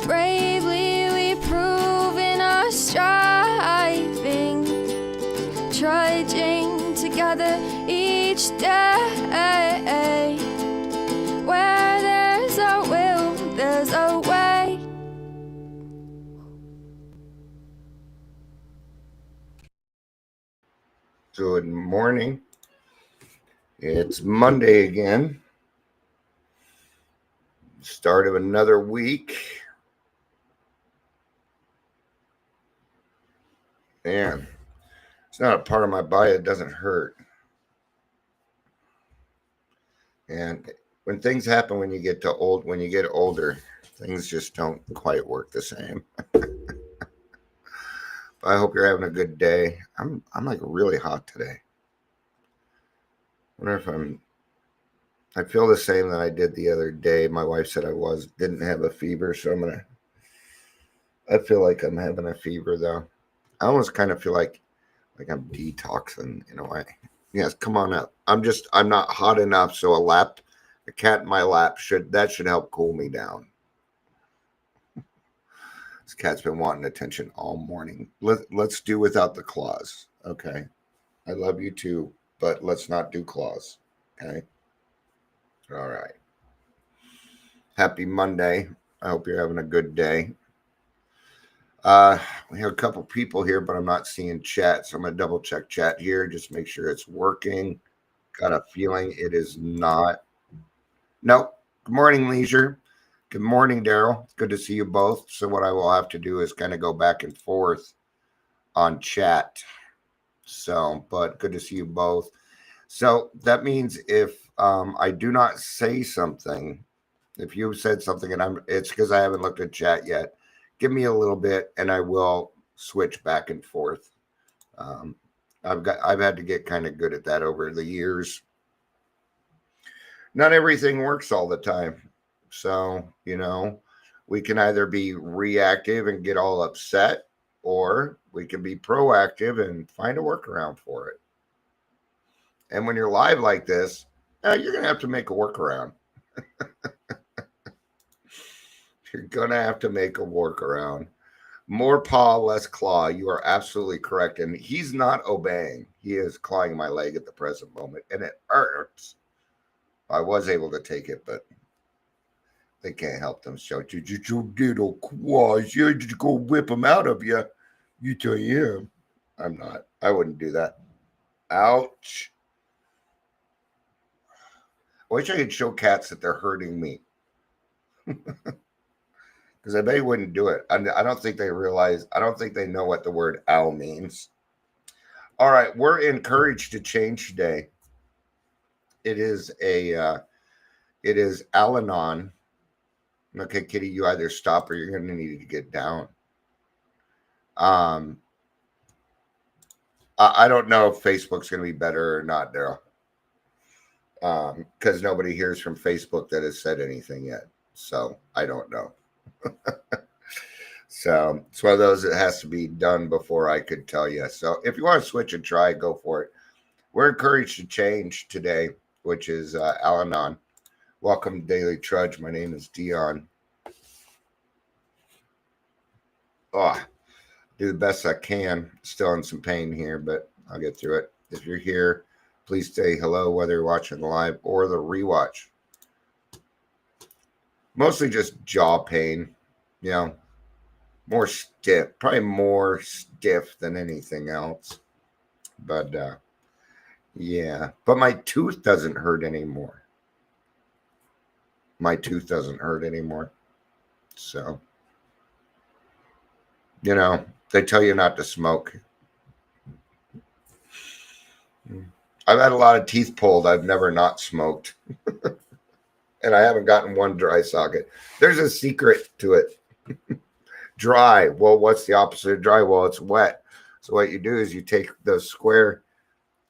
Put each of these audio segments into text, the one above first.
Bravely we prove in our striving, trudging together each day. Where there's a will, there's a way. Good morning. It's Monday again. Start of another week. Man, it's not a part of my body that doesn't hurt. And when things happen when you get older, things just don't quite work the same. I hope you're having a good day. I'm like really hot today. I wonder if I feel the same that I did the other day. My wife said I didn't have a fever, so I feel like I'm having a fever though. I almost kind of feel like I'm detoxing in a way. Yes, come on up. I'm not hot enough, so a cat in my lap should help cool me down. This cat's been wanting attention all morning. Let's do without the claws. Okay. I love you too, but let's not do claws. Okay. All right. Happy Monday. I hope you're having a good day. We have a couple people here, but I'm not seeing chat, so I'm gonna double check chat here, just make sure it's working. Got a feeling it is not. Nope. Good morning, Leisure. Good morning, Daryl. Good to see you both. So what I will have to do is kind of go back and forth on chat. So, but good to see you both. So that means if I do not say something, if you said something and it's because I haven't looked at chat yet. Give me a little bit and I will switch back and forth. I've had to get kind of good at that over the years. Not everything works all the time. So, we can either be reactive and get all upset, or we can be proactive and find a workaround for it. And when you're live like this, you're going to have to make a workaround. You're going to have to make a workaround. More paw, less claw. You are absolutely correct. And he's not obeying. He is clawing my leg at the present moment, and it hurts. I was able to take it, but they can't help themselves. You just your little claws. You just go whip them out of you. You tell him. I'm not. I wouldn't do that. Ouch. I wish I could show cats that they're hurting me. Because I bet he wouldn't do it. I don't think they realize. I don't think they know what the word ow means. All right. We're encouraged to change today. It is Al-Anon. Okay, Kitty, you either stop or you're going to need to get down. I don't know if Facebook's going to be better or not, Daryl. Because nobody hears from Facebook that has said anything yet. So I don't know. So it's one of those that has to be done before I could tell you. So if you want to switch and try, go for it. We're encouraged to change today, which is Al-Anon. Welcome to Daily Trudge. My name is Dion. Do the best I can. Still in some pain here, but I'll get through it. If you're here, please say hello, whether you're watching the live or the rewatch. Mostly just jaw pain, more stiff, probably more stiff than anything else. But yeah, but my tooth doesn't hurt anymore. So, they tell you not to smoke. I've had a lot of teeth pulled. I've never not smoked. And I haven't gotten one dry socket. There's a secret to it. Dry. Well, what's the opposite of dry? Well, it's wet. So what you do is you take those square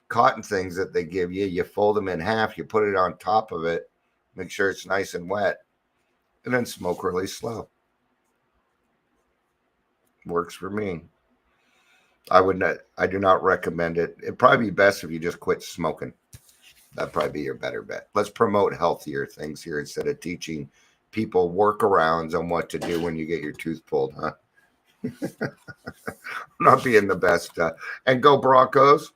cotton things that they give you, you fold them in half, you put it on top of it, make sure it's nice and wet, and then smoke really slow. Works for me. I do not recommend it. It'd probably be best if you just quit smoking. That'd probably be your better bet. Let's promote healthier things here instead of teaching people workarounds on what to do when you get your tooth pulled, huh? Not being the best. And go Broncos.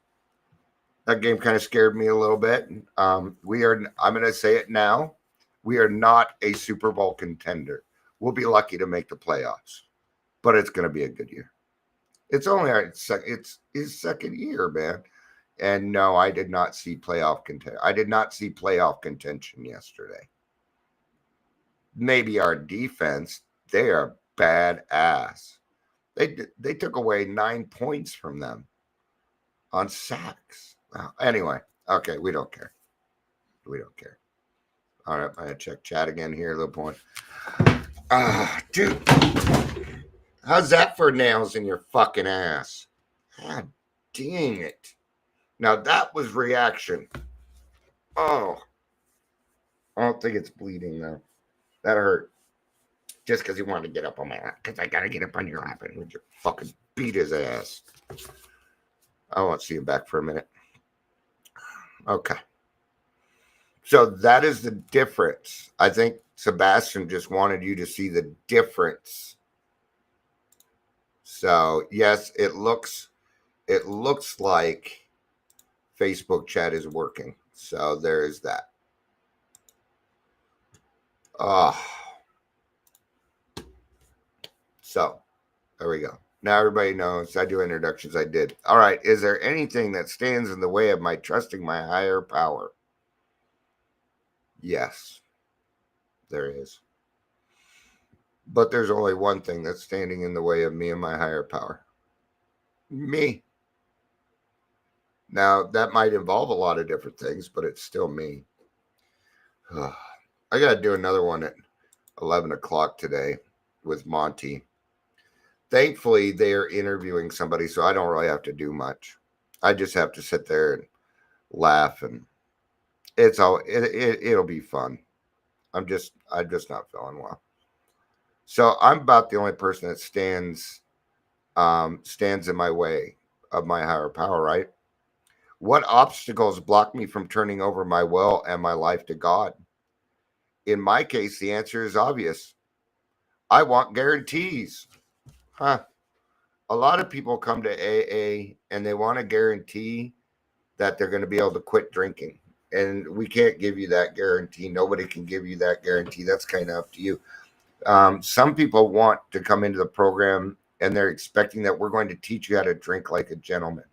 That game kind of scared me a little bit. I'm going to say it now. We are not a Super Bowl contender. We'll be lucky to make the playoffs, but it's going to be a good year. It's only it's his second year, man. And no, I did not see playoff contention yesterday. Maybe our defense, they are badass. They took away 9 points from them on sacks. Anyway, okay, we don't care. All right, I'm going to check chat again here, little point. Dude, how's that for nails in your fucking ass? God dang it. Now, that was reaction. Oh. I don't think it's bleeding, though. That hurt. Just because he wanted to get up on my lap. Because I got to get up on your lap and would you fucking beat his ass. I won't see him back for a minute. Okay. So that is the difference. I think Sebastian just wanted you to see the difference. So, yes, it looks like Facebook chat is working. So there is that. So there we go. Now everybody knows I do introductions. I did. All right. Is there anything that stands in the way of my trusting my higher power? Yes, there is. But there's only one thing that's standing in the way of me and my higher power. Me. Now, that might involve a lot of different things, but it's still me. I got to do another one at 11 o'clock today with Monty. Thankfully, they are interviewing somebody, so I don't really have to do much. I just have to sit there and laugh, and it'll be fun. I'm just not feeling well. So I'm about the only person that stands in my way of my higher power, right? What obstacles block me from turning over my will and my life to God? In my case, the answer is obvious. I want guarantees. A lot of people come to AA and they want a guarantee that they're going to be able to quit drinking. And we can't give you that guarantee. Nobody can give you that guarantee. That's kind of up to you. Some people want to come into the program and they're expecting that we're going to teach you how to drink like a gentleman,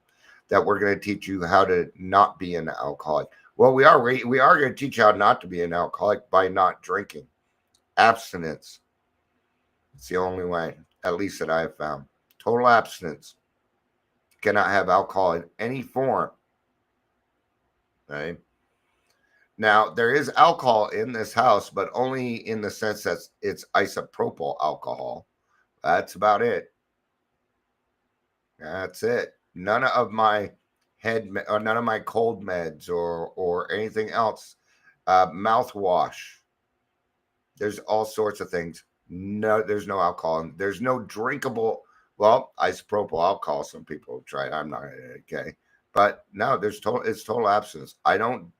that we're going to teach you how to not be an alcoholic. Well, we are going to teach you how not to be an alcoholic by not drinking. Abstinence. It's the only way, at least that I have found. Total abstinence. Cannot have alcohol in any form. Right? Now, there is alcohol in this house, but only in the sense that it's isopropyl alcohol. That's about it. That's it. None of my none of my cold meds or anything else. Mouthwash. There's all sorts of things. No, there's no alcohol. There's no drinkable. Well, isopropyl alcohol. Some people try. I'm not okay, but no, it's total abstinence. I don't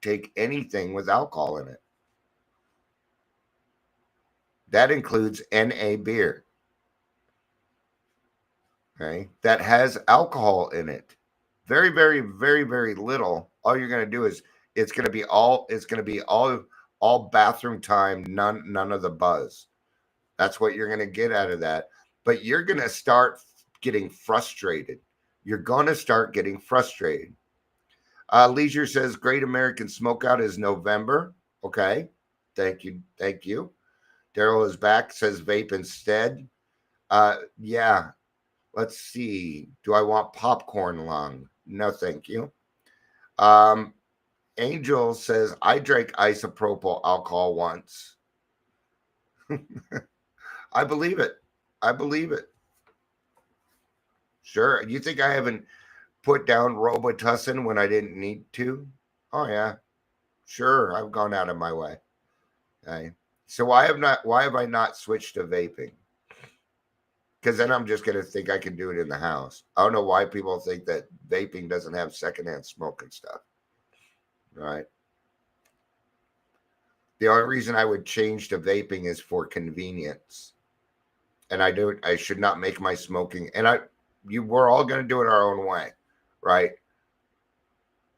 take anything with alcohol in it. That includes NA beer. Okay, that has alcohol in it. Very, very, very, very little. All you're going to do is it's going to be all bathroom time, none of the buzz. That's what you're going to get out of that. But you're going to start getting frustrated. You're going to start getting frustrated. Leisure says Great American Smokeout is November. Okay. Thank you. Daryl is back, says vape instead. Yeah. Let's see. Do I want popcorn lung? No, thank you. Angel says, I drank isopropyl alcohol once. I believe it. Sure. You think I haven't put down Robitussin when I didn't need to? Oh, yeah. Sure. I've gone out of my way. Okay. So why have I not switched to vaping? Because then I'm just going to think I can do it in the house. I don't know why people think that vaping doesn't have secondhand smoke and stuff. Right? The only reason I would change to vaping is for convenience. And I should not make my smoking, and we're all going to do it our own way, right?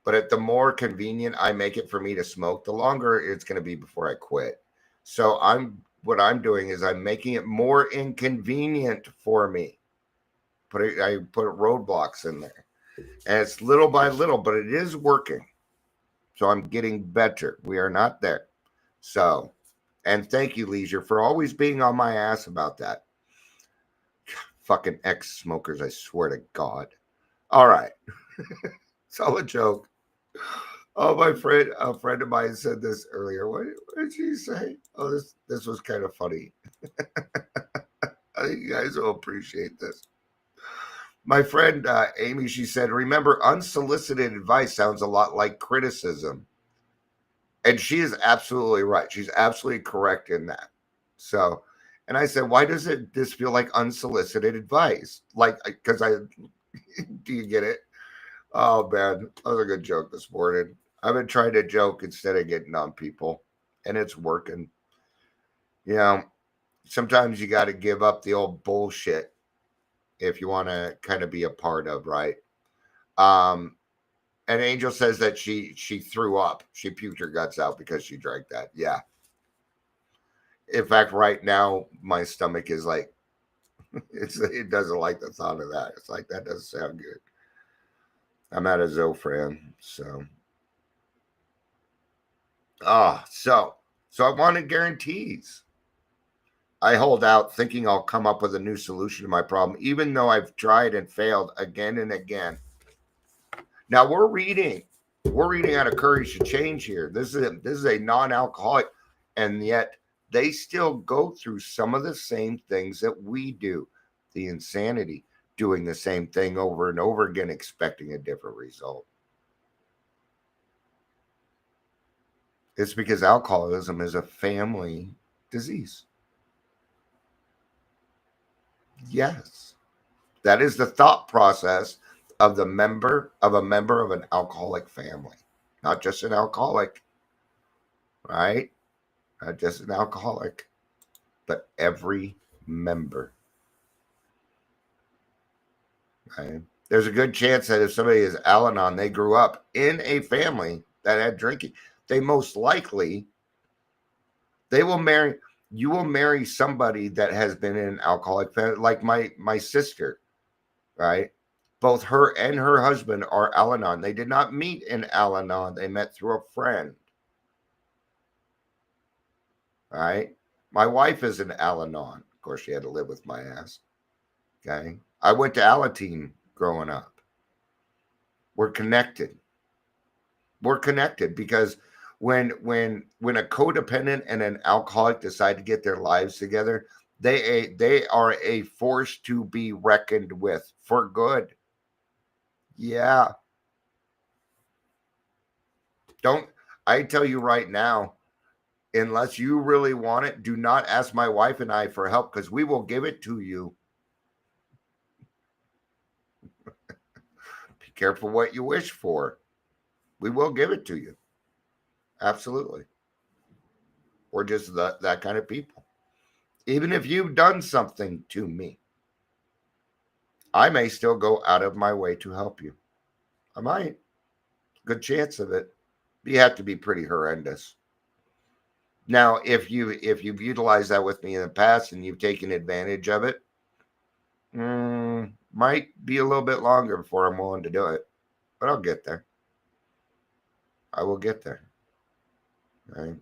But the more convenient I make it for me to smoke, the longer it's going to be before I quit. So what I'm doing is I'm making it more inconvenient for me. I put roadblocks in there, and it's little by little, but it is working. So I'm getting better. We are not there. So, and thank you, Leisure, for always being on my ass about that. Fucking ex-smokers, I swear to God. All right. It's all a joke. Oh, a friend of mine said this earlier. What did she say? Oh, this was kind of funny. I think you guys will appreciate this. My friend Amy, she said, remember, unsolicited advice sounds a lot like criticism. And she is absolutely right. She's absolutely correct in that. So, and I said, why does this feel like unsolicited advice? Like, because do you get it? Oh man, that was a good joke this morning. I've been trying to joke instead of getting on people, and it's working. You know, sometimes you got to give up the old bullshit if you want to kind of be a part of, right? And Angel says that she threw up. She puked her guts out because she drank that. Yeah. In fact, right now my stomach is like it doesn't like the thought of that. It's like that doesn't sound good. I'm at a Zofran, so so I wanted guarantees. I hold out thinking I'll come up with a new solution to my problem, even though I've tried and failed again and again. Now we're reading out of Courage to Change here. This is a non-alcoholic, and yet they still go through some of the same things that we do. The insanity, doing the same thing over and over again, expecting a different result. It's because alcoholism is a family disease. Yes. That is the thought process of a member of an alcoholic family. Not just an alcoholic, right? Not just an alcoholic, but every member. Right? There's a good chance that if somebody is Al-Anon, they grew up in a family that had drinking. They most likely, you will marry somebody that has been in an alcoholic family, like my sister, right? Both her and her husband are Al-Anon. They did not meet in Al-Anon. They met through a friend. Right? My wife is an Al-Anon. Of course, she had to live with my ass. Okay. I went to Alateen growing up. We're connected. We're connected because when a codependent and an alcoholic decide to get their lives together, they are a force to be reckoned with for good. Yeah. I tell you right now, unless you really want it, do not ask my wife and I for help because we will give it to you. Be careful what you wish for. We will give it to you. Absolutely. We're just that kind of people. Even if you've done something to me, I may still go out of my way to help you. I might. Good chance of it. But you have to be pretty horrendous. Now, if you've utilized that with me in the past and you've taken advantage of it, might be a little bit longer before I'm willing to do it. But I'll get there. I will get there. Right?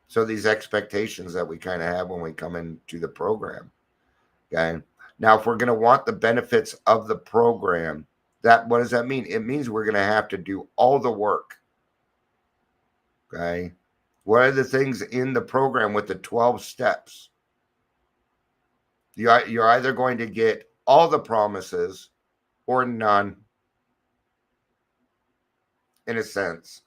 So these expectations that we kind of have when we come into the program. Okay. Now, if we're going to want the benefits of the program, what does that mean? It means we're going to have to do all the work. Okay. What are the things in the program with the 12 steps? You're either going to get all the promises or none, in a sense.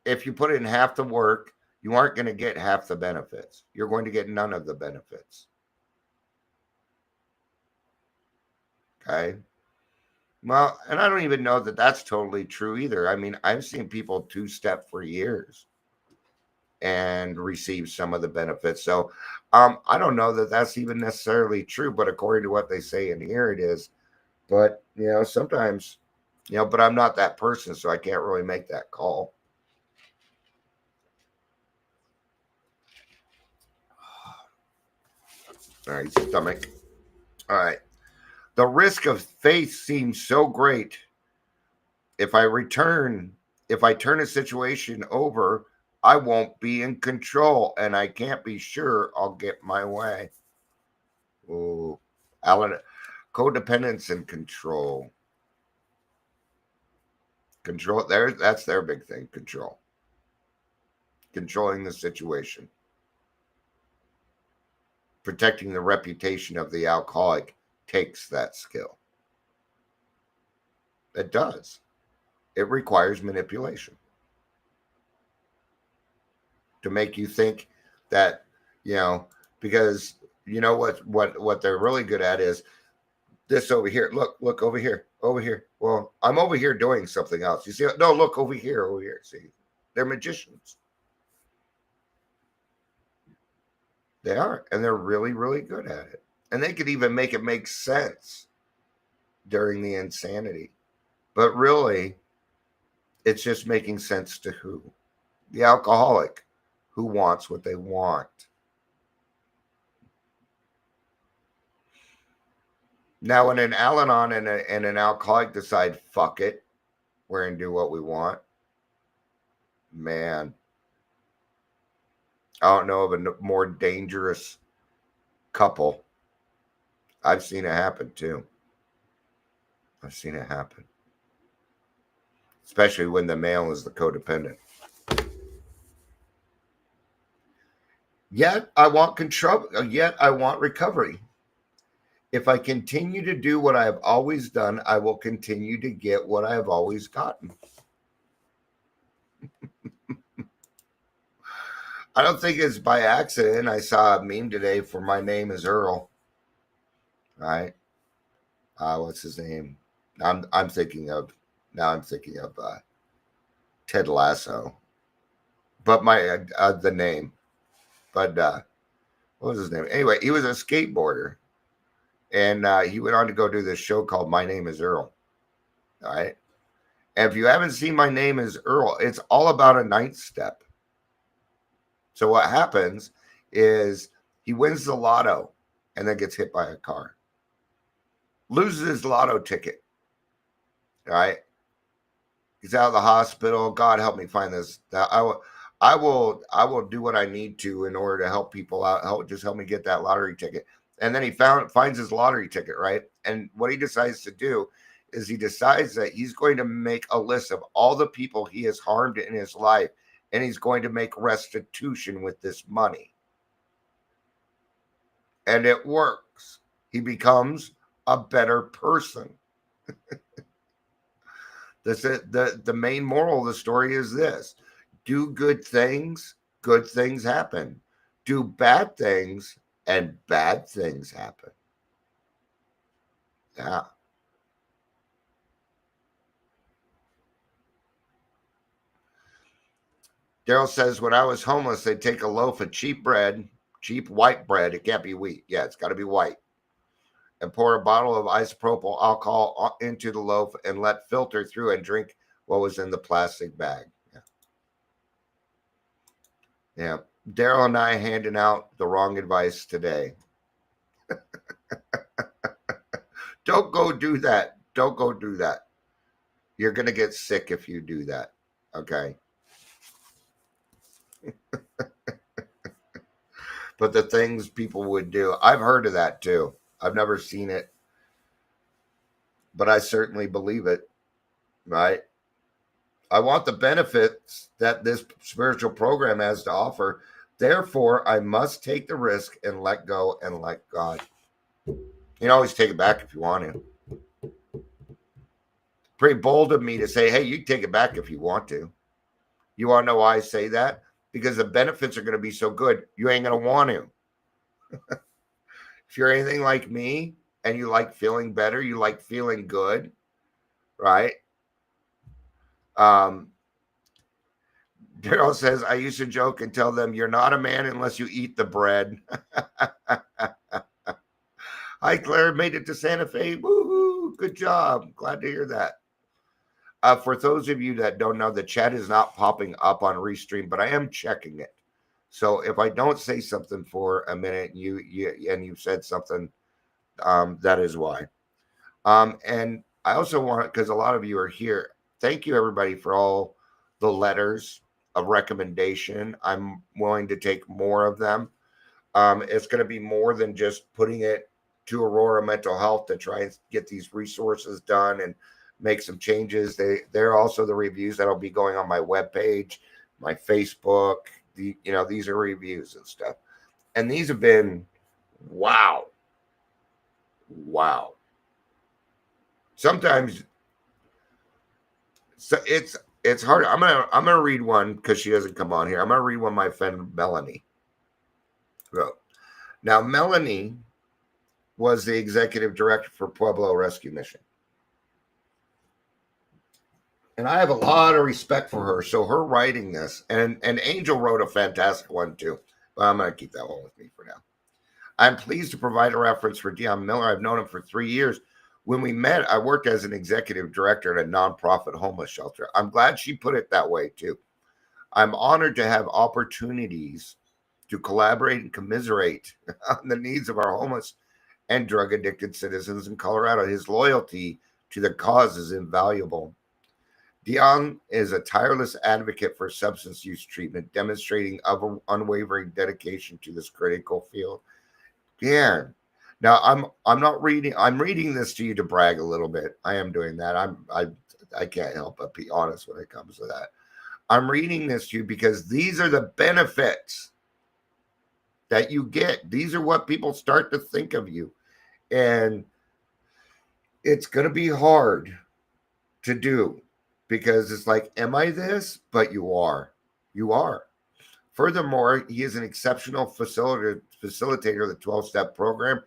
If you put in half the work, you aren't going to get half the benefits. You're going to get none of the benefits. Okay. Well, and I don't even know that that's totally true either. I mean, I've seen people two-step for years. and receive some of the benefits. So I don't know that that's even necessarily true, but according to what they say in here, it is. But, sometimes, but I'm not that person, so I can't really make that call. All right, stomach. All right. The risk of faith seems so great. If I turn a situation over, I won't be in control, and I can't be sure I'll get my way. Oh, Alan, codependence and control. Control, that's their big thing, control. Controlling the situation. Protecting the reputation of the alcoholic takes that skill. It does. It requires manipulation to make you think that, because what they're really good at is this over here. Look over here. Well, I'm over here doing something else. You see? No, look over here. See, they're magicians. They are, and they're really, really good at it. And they could even make it make sense during the insanity. But really, it's just making sense to who? The alcoholic, who wants what they want. Now, when an Al-Anon and an alcoholic decide, fuck it, we're going to do what we want, man, I don't know of a more dangerous couple. I've seen it happen, too. I've seen it happen. Especially when the male is the codependent. Yet, I want control. Yet, I want recovery. If I continue to do what I have always done, I will continue to get what I have always gotten. I don't think it's by accident. I saw a meme today for My Name is Earl. Right? What's his name? I'm thinking of Ted Lasso. But the name. But what was his name? Anyway, he was a skateboarder. And he went on to go do this show called My Name is Earl. All right. And if you haven't seen My Name is Earl, it's all about a ninth step. So what happens is he wins the lotto and then gets hit by a car. Loses his lotto ticket. All right. He's out of the hospital. God help me find this. I will do what I need to in order to help people out. Help me get that lottery ticket. And then he finds his lottery ticket, right? And what he decides to do is he decides that he's going to make a list of all the people he has harmed in his life, and he's going to make restitution with this money. And it works. He becomes a better person. The main moral of the story is this: do good things happen. Do bad things, and bad things happen. Yeah. Daryl says, when I was homeless, they'd take a loaf of cheap white bread. It can't be wheat. Yeah, it's got to be white. And pour a bottle of isopropyl alcohol into the loaf and let filter through and drink what was in the plastic bag. Yeah. Daryl and I handing out the wrong advice today. Don't go do that. Don't go do that. You're going to get sick if you do that. Okay. But the things people would do, I've heard of that too. I've never seen it, but I certainly believe it. Right? I want the benefits that this spiritual program has to offer. Therefore, I must take the risk and let go and let God. You can always take it back if you want to. Pretty bold of me to say, hey, you can take it back if you want to. You want to know why I say that? Because the benefits are going to be so good, you ain't going to want to. If you're anything like me and you like feeling better, you like feeling good, right? Daryl says, I used to joke and tell them, you're not a man unless you eat the bread. Hi, Claire. Made it to Santa Fe. Woohoo. Good job. Glad to hear that. For those of you that don't know, the chat is not popping up on Restream, but I am checking it. So if I don't say something for a minute, you said something, that is why. And I also want, because a lot of you are here, thank you everybody for all the letters of recommendation. I'm willing to take more of them. It's going to be more than just putting it to Aurora Mental Health to try and get these resources done and make some changes. They're also the reviews that'll be going on my webpage, my Facebook. These are reviews and stuff. And these have been wow. Sometimes so it's hard. I'm gonna read one because she doesn't come on here. I'm gonna read one my friend Melanie wrote. Now, Melanie was the executive director for Pueblo Rescue Mission. And I have a lot of respect for her. So her writing this, and Angel wrote a fantastic one too. But I'm going to keep that one with me for now. I'm pleased to provide a reference for Dion Miller. I've known him for 3 years. When we met, I worked as an executive director at a nonprofit homeless shelter. I'm glad she put it that way too. I'm honored to have opportunities to collaborate and commiserate on the needs of our homeless and drug addicted citizens in Colorado. His loyalty to the cause is invaluable. Dion is a tireless advocate for substance use treatment, demonstrating unwavering dedication to this critical field. Yeah. Now I'm not reading. I'm reading this to you to brag a little bit. I am doing that. I can't help but be honest when it comes to that. I'm reading this to you because these are the benefits that you get. These are what people start to think of you, and it's going to be hard to do. Because it's like, am I this? But you are. You are. Furthermore, he is an exceptional facilitator of the 12-step program,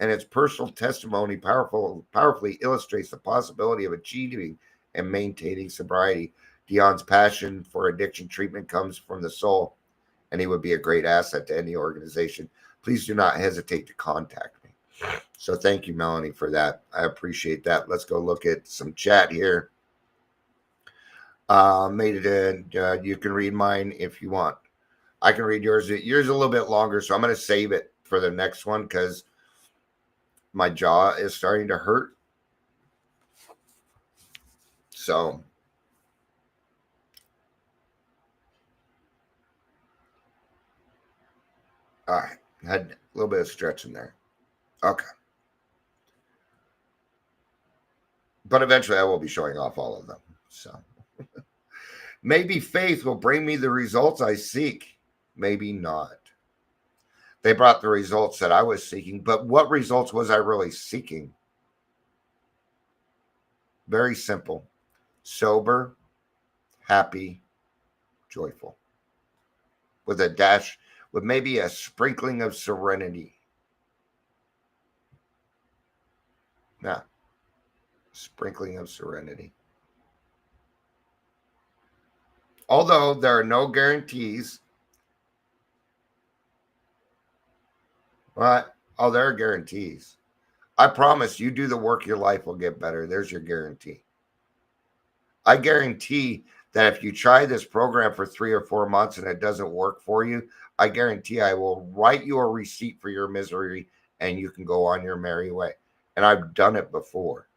and his personal testimony powerfully illustrates the possibility of achieving and maintaining sobriety. Dion's passion for addiction treatment comes from the soul, and he would be a great asset to any organization. Please do not hesitate to contact me. So thank you, Melanie, for that. I appreciate that. Let's go look at some chat here. Made it in. You can read mine if you want. I can read yours. Yours is a little bit longer, so I'm going to save it for the next one because my jaw is starting to hurt. So, all right. Had a little bit of stretch in there. Okay. But eventually I will be showing off all of them. So. Maybe faith will bring me the results I seek. Maybe not. They brought the results that I was seeking, but what results was I really seeking? Very simple. Sober, happy, joyful. With a dash, with maybe a sprinkling of serenity. Yeah. Sprinkling of serenity. Although there are no guarantees. But there are guarantees. I promise you do the work, your life will get better. There's your guarantee. I guarantee that if you try this program for 3 or 4 months and it doesn't work for you, I guarantee I will write you a receipt for your misery and you can go on your merry way. And I've done it before.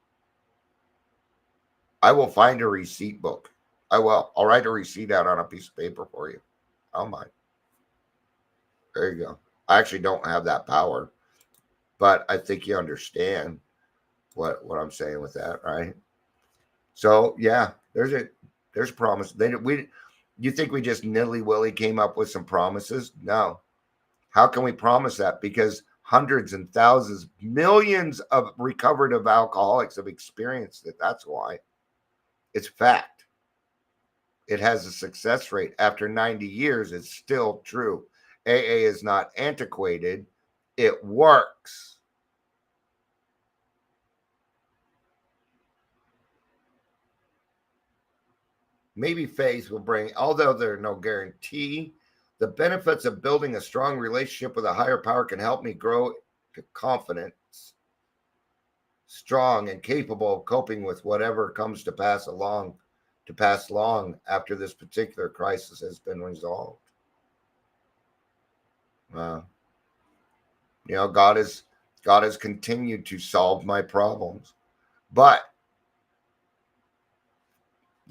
I will find a receipt book. I will. I'll write a receipt out on a piece of paper for you. I don't mind. There you go. I actually don't have that power, but I think you understand what I'm saying with that, right? So yeah, there's promise. You think we just nilly-willy came up with some promises? No. How can we promise that? Because hundreds and thousands, millions of recovered of alcoholics have experienced it. That's why. It's fact. It has a success rate. After 90 years, it's still true. AA is not antiquated. It works. Maybe faith will bring, although there are no guarantee, the benefits of building a strong relationship with a higher power can help me grow to confidence, strong and capable of coping with whatever comes to pass long after this particular crisis has been resolved. You know, God has continued to solve my problems, but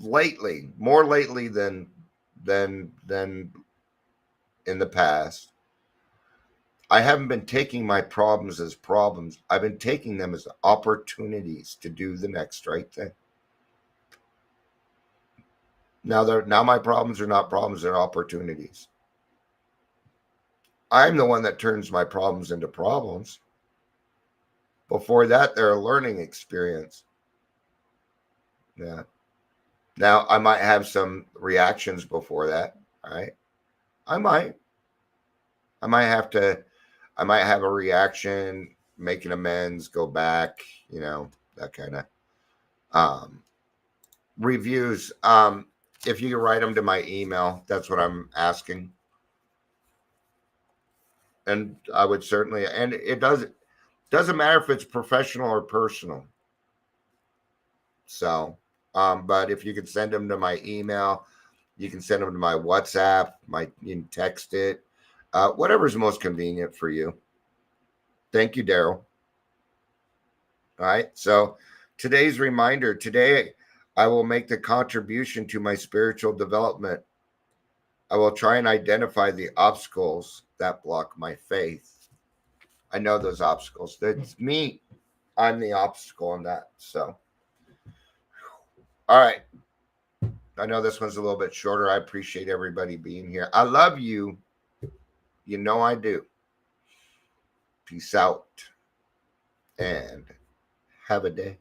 lately, more lately than in the past, I haven't been taking my problems as problems. I've been taking them as opportunities to do the next right thing. Now my problems are not problems, they're opportunities. I'm the one that turns my problems into problems. Before that, they're a learning experience. Yeah. Now I might have some reactions before that. All right. I might have a reaction, making amends, go back, you know, that kind of reviews. If you can write them to my email, that's what I'm asking. And I would certainly, and it doesn't matter if it's professional or personal. So, but if you could send them to my email, you can send them to my WhatsApp, you can text it, whatever's most convenient for you. Thank you, Daryl. All right. So today's reminder, today I will make the contribution to my spiritual development. I will try and identify the obstacles that block my faith. I know those obstacles. That's me. I'm the obstacle in that. So, all right. I know this one's a little bit shorter. I appreciate everybody being here. I love you. You know I do. Peace out and have a day.